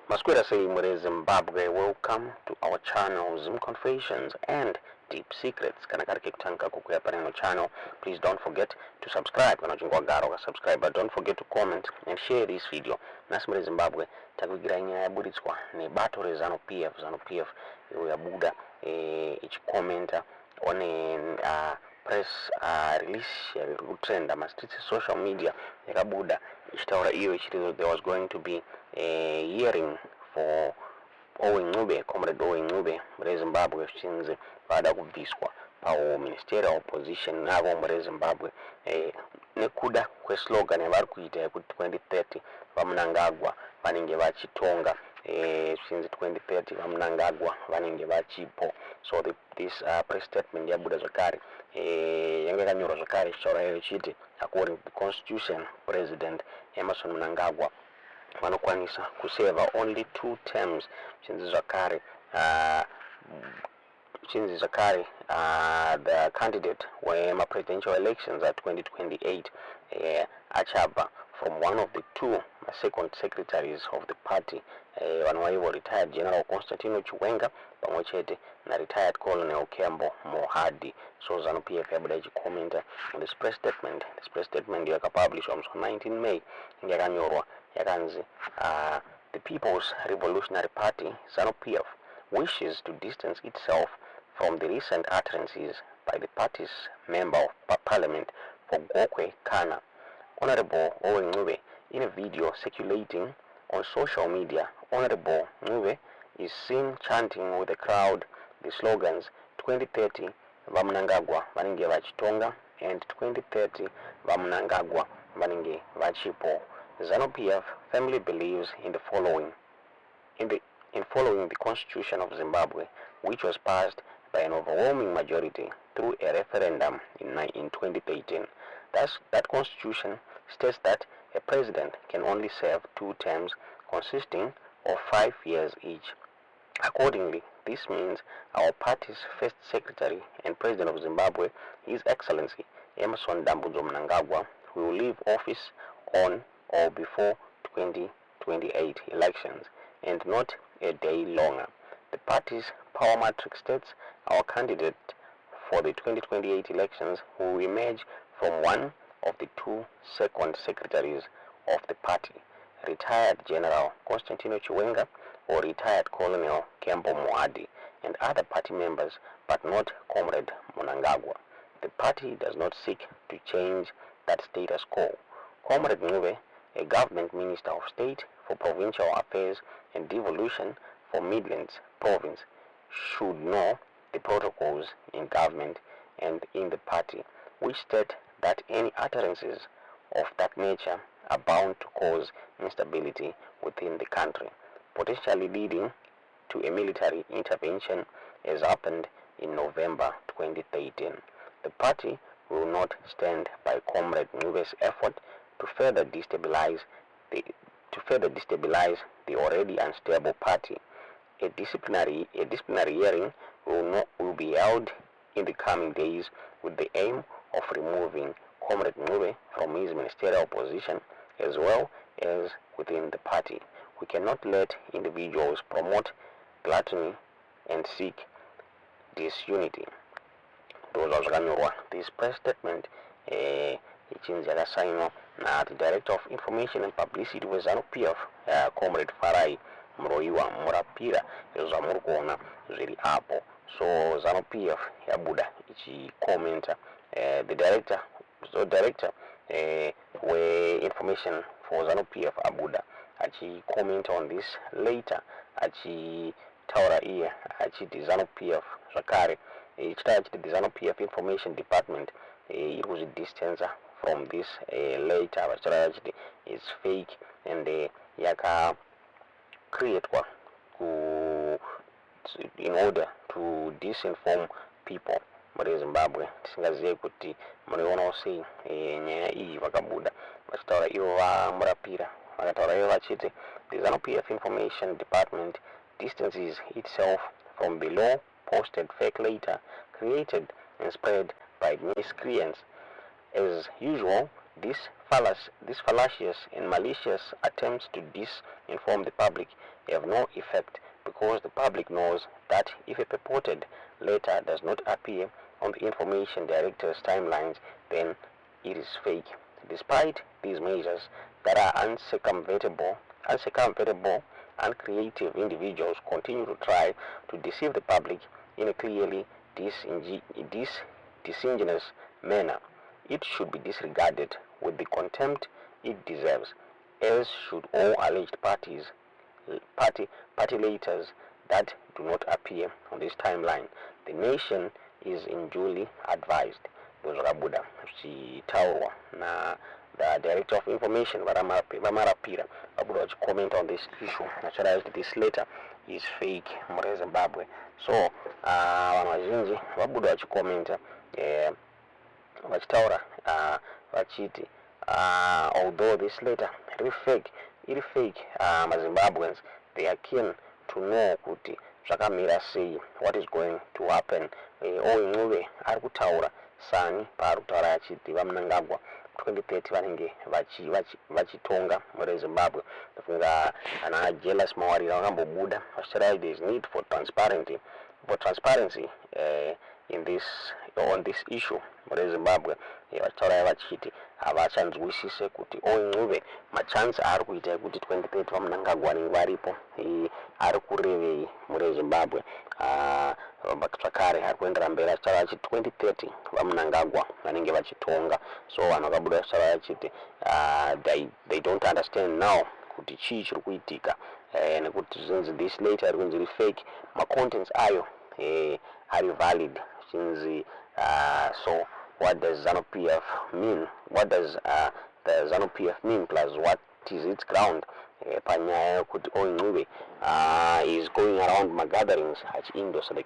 Masquera say Mure Zimbabwe, welcome to our channel Zim Confessions and Deep Secrets. Kanakarike kutanka kukuya paneno channel. Please don't forget to subscribe. Subscribe, but don't forget to comment and share this video. Nasi Mure Zimbabwe takugira inya ya buritswa ne battle Zanu PF ya buda each commenter on a press release ya trend ama streets social media ya buda Yotaura iyo there was going to be a hearing for Owen Ncube, Comrade Owen Ncube, muri Zimbabwe shinze baada kubviswa pawo ministerial opposition navo muri Zimbabwe nekuda kwe slogan yavari kuita yekuti 2030 vaMnangagwa vanenge vachitonga since 2030 vaMnangagwa vanenge vachipo. So this press statement yabuda zvakare yanga yakanyorwa zvakare ichitaura ichiti according to the constitution president Emerson Mnangagwa vanokwanisa kuseva only 2 terms chinzi zvakare the candidate presidential elections at 2028 Achipo from one of the 2 second secretaries of the party vanwaivo retired General Constantino Chiwenga pamwechete na retired Colonel Kembo Mohadi. So Zanu PF yabuda ichikomenta on this press statement. This press statement yakapublished on 19 May yakanyorwa yakanzi the People's Revolutionary Party Zanu PF wishes to distance itself from the recent utterances by the party's member of parliament for Gokwe Kana, Honorable Owen Ncube. In a video circulating on social media, Honorable Ncube is seen chanting with the crowd the slogans 2030 vaMnangagwa vanenge vachitonga and 2030 vaMnangagwa vanenge vachipo. Zanu PF firmly believes in the following. In following the Constitution of Zimbabwe, which was passed by an overwhelming majority through a referendum in 2013. Thus, that Constitution states that a president can only serve 2 terms consisting of 5 years each. Accordingly, this means our party's first secretary and president of Zimbabwe, His Excellency Emerson Mnangagwa, will leave office on or before 2028 elections and not a day longer. The party's power matrix states our candidate for the 2028 elections will emerge from one of the 2 second secretaries of the party, retired General Constantino Chiwenga or retired Colonel Kembo Mohadi, and other party members, but not Comrade Mnangagwa. The party does not seek to change that status quo. Comrade Ncube, a government minister of state for provincial affairs and devolution for Midlands province, should know the protocols in government and in the party, which state that any utterances of that nature are bound to cause instability within the country, potentially leading to a military intervention as happened in November 2013. The party will not stand by Comrade Ncube's effort to further destabilize the already unstable party. A disciplinary hearing will be held in the coming days with the aim of removing Comrade Ncube from his ministerial position as well as within the party. We cannot let individuals promote gluttony and seek disunity. Those are zvakanyorwa. This press statement ichinzi yakasignwa na the Director of Information and Publicity weZanu PF Comrade Farai Muroiwa Murapira zvamuri kuona zviri apo. So Zanu PF yabuda ichikomenta the director we-information for Zanu PF abuda achikomenta on this later achitaura iye achiti Zanu PF zvakare ichitaura achiti the Zanu PF information department iri kuzvidistance from this later vachitaura achiti is fake and yakacreatwa in order to disinform people muri Zimbabwe. Tisingazive kuti munionawo sei nyaya iyi vakabuda vachitaura ivo vamurapira vakataura ivo vachiti the Zanu PF information department distances itself from the law posted fake later created and spread by miscreants. As usual, These fallacious and malicious attempts to disinform the public have no effect, because the public knows that if a purported letter does not appear on the Information Director's timelines, then it is fake. Despite these measures, there are uncircumventable and creative individuals continue to try to deceive the public in a clearly disingenuous manner. It should be disregarded with the contempt it deserves, as should all alleged party letters that do not appear on this timeline. The nation is unduly advised. Buda Yotaura na the Director of Information Vamarapira Babuda comment on this issue. Naturally, this letter is fake in Zimbabwe. So Vamazhinji Babuda comment Yotaura vachiti although this letter is fake, Zimbabweans, they are keen to know kuti zvakamira sei, what is going to happen. Owen Ncube ari kutaura sani paari kutaura achiti vaMnangagwa 2030 vanenge vachitonga muri Zimbabwe. Ndafunga ana jealous mawarira vakambobuda vachitaura there is need for transparency in this on this issue muri Zimbabwe. Vachitaura vachiti havachanzwisise kuti Owen Ncube machance ari kuita kuti 2030 vaMnangagwa vanenge varipo ari kurevei muri Zimbabwe. Zvakare ari kuendera mberi achitaura achiti 2030 vaMnangagwa vanenge vachitonga. So vanhu vakabuda vachitaura vachiti they don't understand now kuti chii chiri kuitika, nekuti zvinzi this letter ari kunzi fake, ma-contents ayo ari valid. Zvinzi so what does ZANU-PF mean? What does the ZANU-PF mean, plus what is its ground? PaNyaya kuti Owen Ncube is going around my gatherings achiendorse the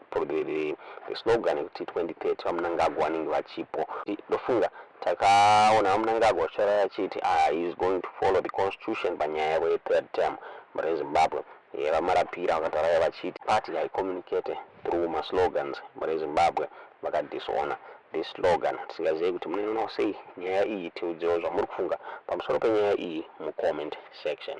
slogan kuti 2030 vaMnangagwa vanenge Achipo. Ndofunga takaona vaMnangagwa vachitaura achiti is going to follow the constitution panyaya ye3rd term muri Zimbabwe. Vamarapira vakataura vachiti party communicate through my slogans muri Zimbabwe vakadisona this slogan. Tisingazivi kuti munoona sei nyaya iyi. Tiudziwo zvamuri kufunga pamusoro penyaya iyi mucomment section.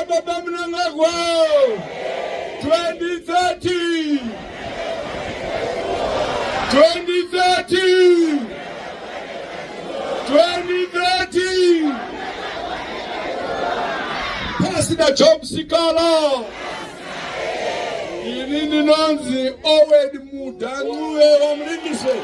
Baba Mnangagwa 2030 Pasina Job Sikala Inini Nanzi Owen Ncube Wamrindise